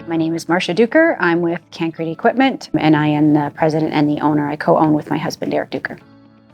My name is Marcia Duiker. I'm with CanCrete Equipment, and I am the president and the owner. I co-own with my husband, Eric Duiker.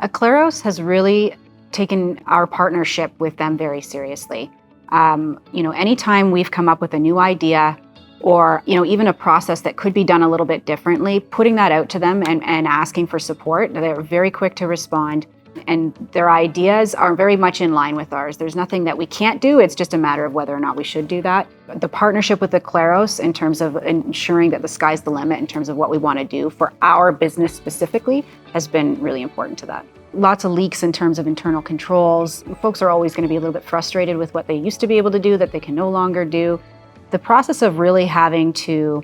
Aclaros has really taken our partnership with them very seriously. Anytime we've come up with a new idea or, even a process that could be done a little bit differently, putting that out to them and asking for support, they're very quick to respond. And their ideas are very much in line with ours. There's nothing that we can't do. It's just a matter of whether or not we should do that. The partnership with aclaros in terms of ensuring that the sky's the limit in terms of what we want to do for our business specifically has been really important to that. Lots of leaks in terms of internal controls. Folks are always going to be a little bit frustrated with what they used to be able to do that they can no longer do. The process of really having to,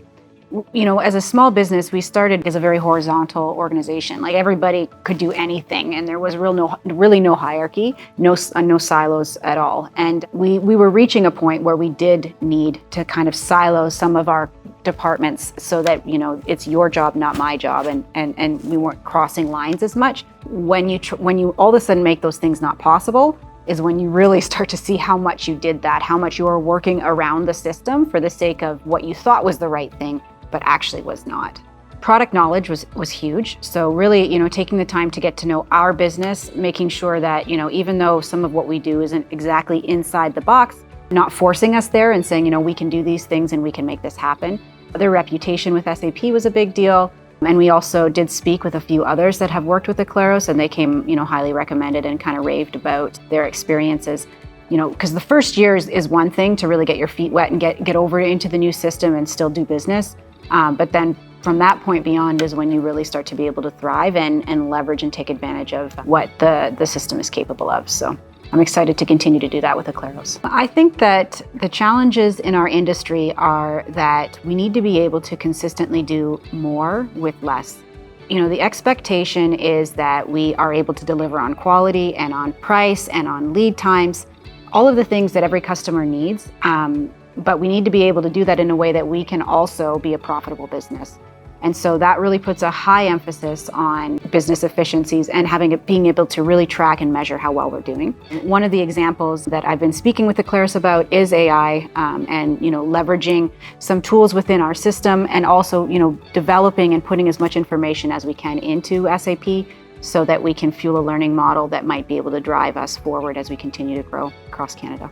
as a small business, we started as a very horizontal organization. Like everybody could do anything, and there was really no hierarchy, no silos at all. And we were reaching a point where we did need to kind of silo some of our departments so that it's your job, not my job, and we weren't crossing lines as much. When you all of a sudden make those things not possible, is when you really start to see how much you did that, how much you were working around the system for the sake of what you thought was the right thing, but actually was not. Product knowledge was huge. So really, taking the time to get to know our business, making sure that, even though some of what we do isn't exactly inside the box, not forcing us there and saying, we can do these things and we can make this happen. Their reputation with SAP was a big deal. And we also did speak with a few others that have worked with aclaros, and they came, highly recommended and kind of raved about their experiences. Because the first year is one thing to really get your feet wet and get over into the new system and still do business. But then from that point beyond is when you really start to be able to thrive and leverage and take advantage of what the system is capable of. So I'm excited to continue to do that with aclaros. I think that the challenges in our industry are that we need to be able to consistently do more with less. The expectation is that we are able to deliver on quality and on price and on lead times, all of the things that every customer needs. But we need to be able to do that in a way that we can also be a profitable business. And so that really puts a high emphasis on business efficiencies and being able to really track and measure how well we're doing. One of the examples that I've been speaking with aclaros about is AI and leveraging some tools within our system, and also developing and putting as much information as we can into SAP so that we can fuel a learning model that might be able to drive us forward as we continue to grow across Canada.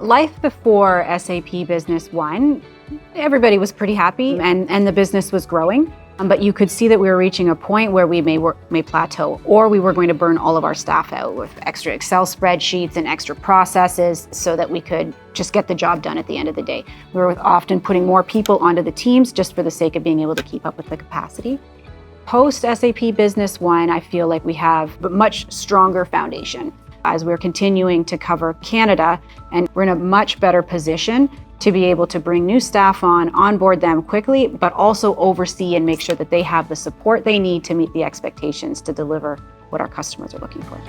Life before SAP Business One, everybody was pretty happy and the business was growing. But you could see that we were reaching a point where we may plateau, or we were going to burn all of our staff out with extra Excel spreadsheets and extra processes so that we could just get the job done at the end of the day. We were often putting more people onto the teams just for the sake of being able to keep up with the capacity. Post SAP Business One, I feel like we have a much stronger foundation as we're continuing to cover Canada, and we're in a much better position to be able to bring new staff onboard them quickly, but also oversee and make sure that they have the support they need to meet the expectations to deliver what our customers are looking for.